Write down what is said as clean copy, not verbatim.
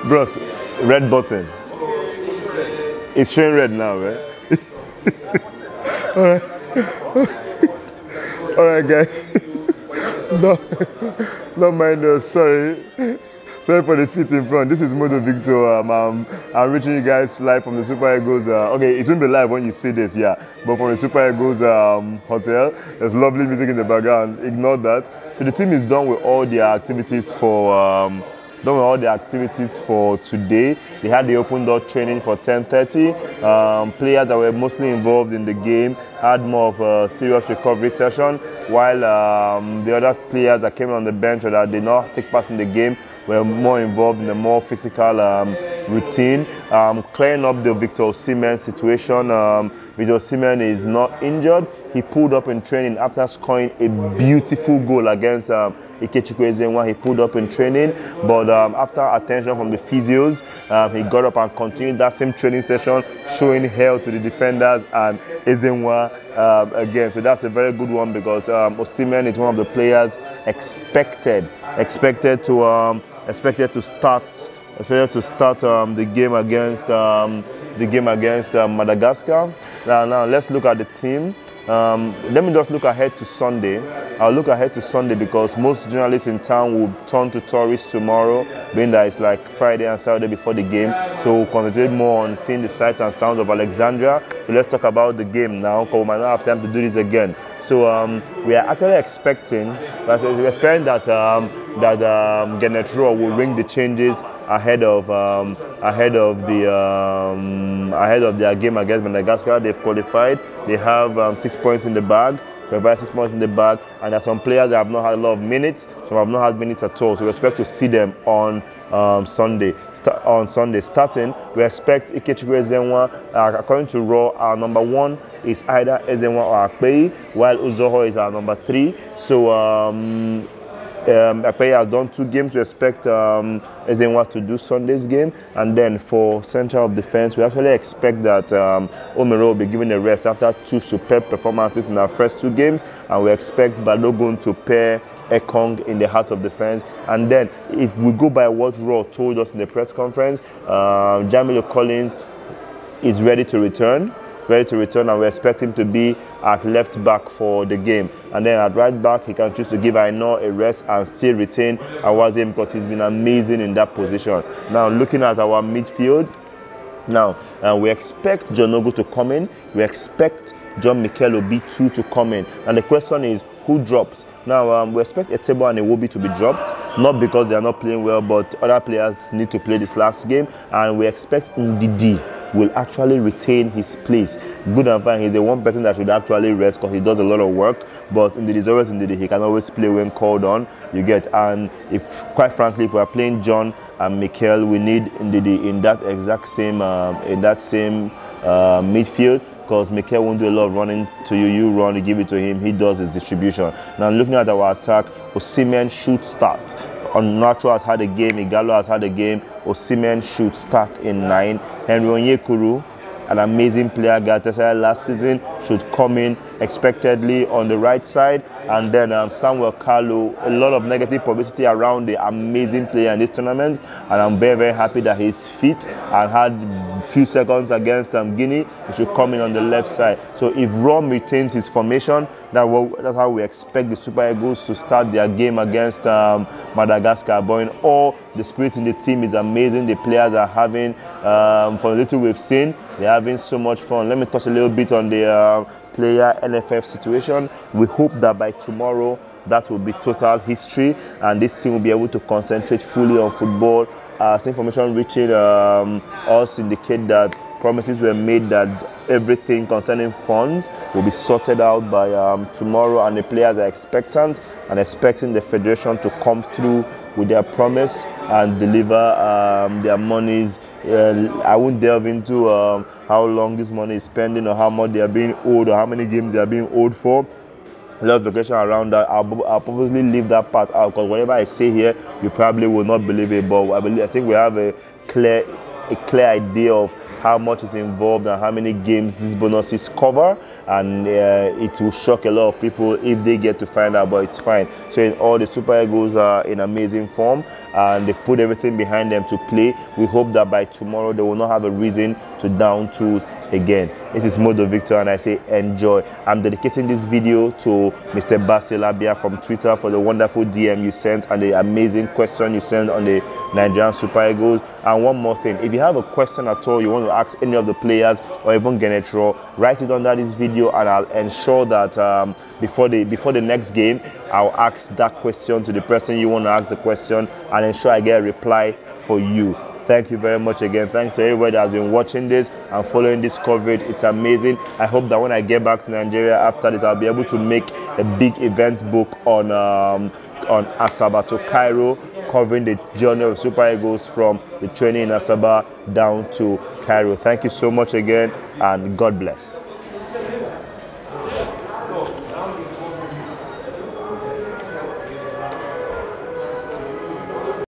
Bros, red button. It's showing red now, right? Alright. Alright, guys. Don't mind us, sorry. Sorry for the feet in front. This is Modo Victor. I'm reaching you guys live from the Super Eagles. Okay, it won't be live when you see this, yeah. But from the Super Eagles hotel, there's lovely music in the background. Ignore that. So the team is done with all their activities for today. They had the open door training for 10:30. Players that were mostly involved in the game had more of a serious recovery session, while the other players that came on the bench or that did not take part in the game were more involved in the more physical routine. Clearing up the Victor Osimhen situation. Victor Osimhen is not injured. He pulled up in training after scoring a beautiful goal against Ikechukwu Ezenwa. He pulled up in training, but after attention from the physios, he got up and continued that same training session, showing hell to the defenders and Ezenwa again. So that's a very good one because Osimhen is one of the players expected to start the game against Madagascar. Now let's look at the team. Let me just look ahead to Sunday. I'll look ahead to Sunday because most journalists in town will turn to tourists tomorrow, being that it's like Friday and Saturday before the game. So we'll concentrate more on seeing the sights and sounds of Alexandria. So let's talk about the game now because we might not have time to do this again. So we are actually expecting that Gennett Rowe will ring the changes ahead of their game against Madagascar. They've qualified. They have 6 points in the bag. So about 6 points in the bag, and there are some players that have not had a lot of minutes, some have not had minutes at all. So we expect to see them on Sunday. Starting, we expect Ikechukwu Ezenwa. According to Raw, our number 1 is either Ezenwa or Akpeyi, while Uzoho is our number 3. So Akpeyi has done 2 games. We expect Ezenwa to do Sunday's game, and then for central of defense, we actually expect that Omero will be given a rest after 2 superb performances in our first 2 games, and we expect Balogun to pair Ekong in the heart of defense. And then if we go by what Raw told us in the press conference, Jamilu Collins is ready to return, and we expect him to be at left back for the game. And then at right back, he can choose to give Aino a rest and still retain Awazim because he's been amazing in that position. Now, looking at our midfield, we expect John Ogu to come in. We expect John Mikel Obi2 to come in. And the question is, who drops? Now, we expect Etebo and Iwobi to be dropped, not because they are not playing well, but other players need to play this last game. And we expect Ndidi will actually retain his place. Good and fine, he's the one person that should actually rest because he does a lot of work, but Ndidi is always Ndidi. He can always play when called on, you get. And if, quite frankly, if we are playing John and Mikel, we need Ndidi in that exact same midfield, because Mikel won't do a lot of running to you. You run, you give it to him, he does his distribution. Now, looking at our attack, Osimhen should start. Onuachu has had a game, Igalo has had a game. Osimhen should start in 9. Henry Onyekuru, an amazing player, Galatasaray last season, should come in expectedly on the right side. And then Samuel Kalu, a lot of negative publicity around the amazing player in this tournament, and I'm very, very happy that he's fit and had a few seconds against Guinea. He should come in on the left side. So if Rom retains his formation, that's how we expect the Super Eagles to start their game against Madagascar. But in all, the spirit in the team is amazing. The players are having, from the little we've seen, they're having so much fun. Let me touch a little bit on the player NFF situation. We hope that by tomorrow that will be total history and this team will be able to concentrate fully on football. As information reaching us indicate that promises were made that everything concerning funds will be sorted out by tomorrow, and the players are expectant and expecting the federation to come through with their promise and deliver their monies. I won't delve into how long this money is spending or how much they are being owed or how many games they are being owed for. A lot of vacation around that. I'll purposely leave that part out because whatever I say here, you probably will not believe it. But I think we have a clear idea of how much is involved and how many games these bonuses cover, and it will shock a lot of people if they get to find out, but it's fine. So all the Super Eagles are in amazing form, and they've put everything behind them to play. We hope that by tomorrow they will not have a reason to down tools again. This is Modo Victor, and I say enjoy. I'm dedicating this video to Mr. Basilabia from Twitter for the wonderful DM you sent and the amazing question you sent on the Nigerian Super Eagles. And one more thing, if you have a question at all you want to ask any of the players or even Genetro, write it under this video, and I'll ensure that before the next game I'll ask that question to the person you want to ask the question and ensure I get a reply for you. Thank you very much again. Thanks to everybody that has been watching this and following this coverage. It's amazing. I hope that when I get back to Nigeria after this, I'll be able to make a big event book on Asaba to Cairo, covering the journey of Super Eagles from the training in Asaba down to Cairo. Thank you so much again, and God bless.